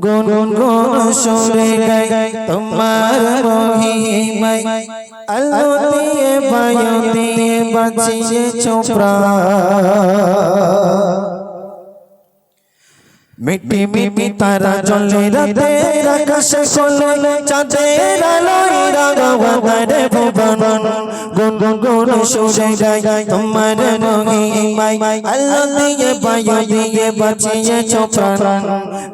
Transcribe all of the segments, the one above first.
গুন গুন সুরে গাই তোমার মহিমায়, আলো দিয়ে বায়ু দিয়ে বাঁচিয়েছো প্রাণ। মিটি মিটি তারা জ্বলে রাতের আকাশে কোলে, চাঁদের আলোয় রাগাবারে ভুবন। গুন গুন সুরে গাই তোমার মহিমায়, আলো দিয়ে বায়ু দিয়ে বাঁচিয়েছো প্রাণ।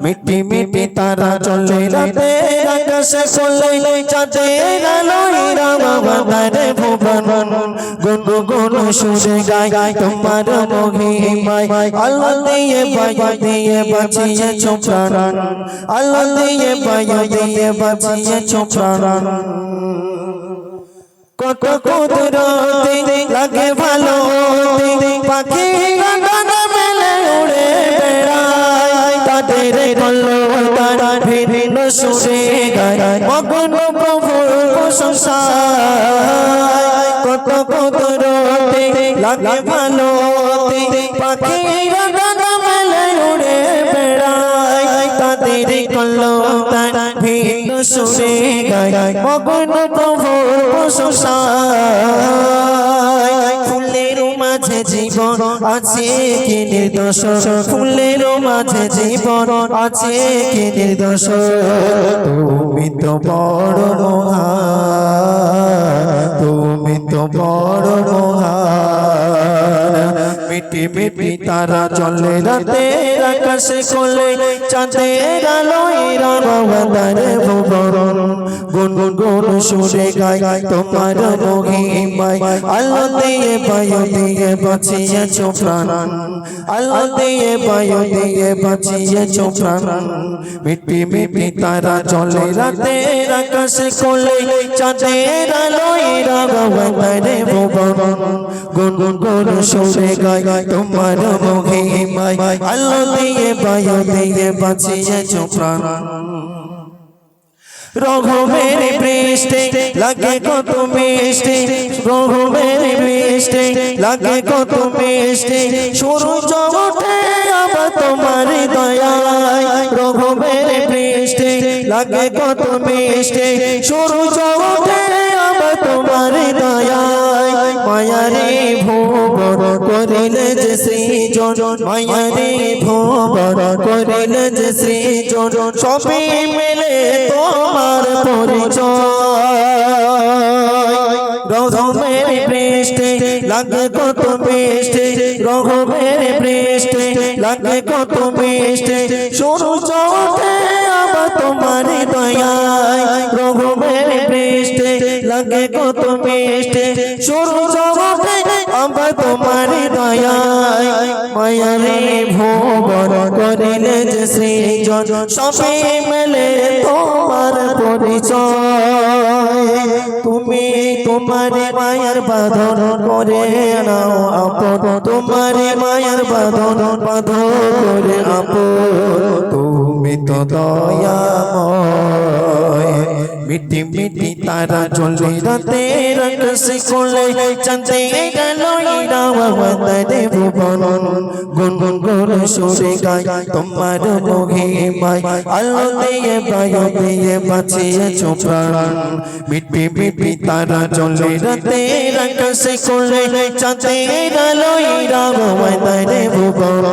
মিটি মিটি তারা জ্বলে রাতের আকাশে কোলে, চাঁদের আলোয় রাগাবারে ভুবন। গুন গুন সুরে গাই তোমার মহিমায়, আলো দিয়ে বায়ু দিয়ে বাঁচিয়েছো প্রাণ। আলো দিয়ে বায়ু দিয়ে বাঁচিয়েছো প্রাণ। কত কুদরতে লাগে ভালো পাখি ডানা মেলে উড়ে বেড়ায়, তাদের কল্যাণ ভিন্ন সুরে গায় মগ্ন প্রভুর প্রশংসায়। কত কুদরতে লাগে ভালো পাখি ডানা মেলে উড়ে বেড়ায়, তাদের কল্যাণ ভিন্ন সুরে গায় মগ্ন প্রভুর প্রশংসায়। ফুলের মাঝে জীবন আছে কি নির্দোষ, ফুলের মাঝে জীবন আছে কি নির্দোষ। তুমি তো বড় মহান, তুমি তো বড় মহান। মিটি মিটি তারা জ্বলে রাতের আকাশে কোলে, চাঁদের আলোয় রাগাবারে ভুবন। গুন গুন সুরে গাই তোমার মহিমায়, আলো দিয়ে বায়ু দিয়ে বাঁচিয়েছো প্রাণ। আলো দিয়ে বায়ু দিয়ে বাঁচিয়েছো প্রাণ। মিটি মিটি তারা জ্বলে রাতের আকাশে কোলে, চাঁদের আলোয় রাগাবারে ভুবন। গুন গুন সুরে গাই তোমার মহিমায়, আলো দিয়ে বায়ু দিয়ে বাঁচিয়েছো প্রাণ। রঘুবের বৃষ্টি লাগে কত মিষ্টি, রঘুবের বৃষ্টি লাগে কত মিষ্টি। সূর্য ওঠে আবার তোমার দয়ায়, রঘুবের বৃষ্টি লাগে কত মিষ্টি। সূর্য ওঠে আবার তোমার দয়ায়, মায়ারে ভুবন করিলে যে সৃজন, মায়ারে ভুবন করিলে যে সৃজন। সবই মিলে তোমার পরিচয়। রঘুবের বৃষ্টি লাগে কত মিষ্টি, রঘুবের বৃষ্টি লাগে কত মিষ্টি। সূর্য ওঠে আবার তোমার দয়ায়, রঘুবের বৃষ্টি লাগে কত মিষ্টি। সূর্য ওঠে আবার তোমার দয়ায়, মায়ারে ভুবন করিলে যে সৃজন। সবই মেলে তোমার পরিচয়। তুমি তোমার মায়ার বাঁধন করে নাও আপন, তোমার মায়ার বাঁধন বাঁধো করে আপন। তুমি তো দয়াময়। মিটি মিটি তারা জ্বলে রাতের আকাশে কোলে, চাঁদের আলোয় রাগাবারে ভুবন। গুন গুন সুরে গাই তোমার মহিমায়, আলো দিয়ে বায়ু দিয়ে বাঁচিয়েছো প্রাণ। মিটি মিটি তারা জ্বলে রাতের আকাশে কোলে, চাঁদের আলোয় রাগাবারে ভুবন।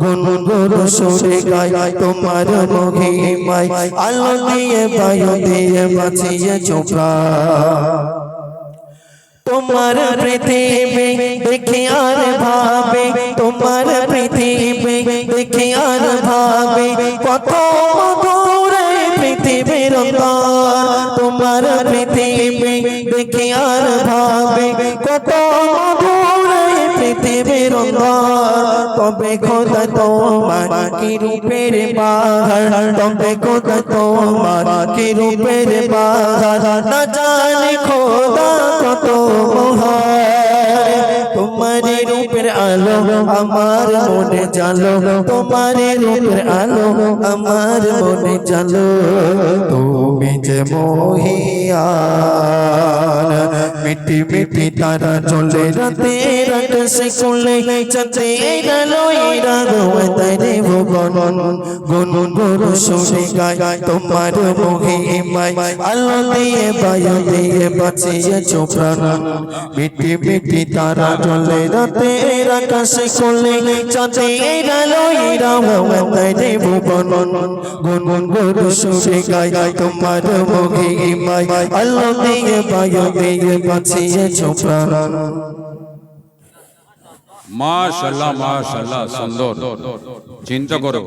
গুন গুন সুরে গাই তোমার মহিমায়, আলো দিয়ে বায়ু দিয়ে বাঁচিয়েছো প্রাণ। তোমার পৃথিবী দেখে আর ভাবে, তোমার পৃথিবী দেখে আর ভাবে কত মধুর পৃথিবীর অন্তর। তোমার পৃথিবী দেখে আর ভাবে কত মধুর পৃথিবীর অন্তর। তবে খোদা তোমার কি রূপের বাহার, তবে খোদা তোমার কি রূপের বাহার। না জানি খোদা কত মহান। তোমার রূপের আলো আমার মনে জালো, তোমার রূপের আলো আমার মনে জালো। তুমি যে মহিয়ান। মিটি মিটি তারা জ্বলে রাতের আকাশে কোলে, চাঁদের গেল এরা গোয়াতারে ভুবন গুন গুন সুরে গায় তোমার মহিমায় আলো দিয়ে বায়ু দিয়ে বাঁচিয়েছো প্রাণ মিটি মিটি তারা জ্বলে রাতের আকাশে কোলে চাঁদে গেল এরা গোয়াতারে ভুবন গুন গুন সুরে গায় তোমার মহিমায় আলো দিয়ে বায়ু দিয়ে বাঁচিয়েছো প্রাণ মাশাআল্লাহ মাশাআল্লাহ সুন্দর চিন্তা করো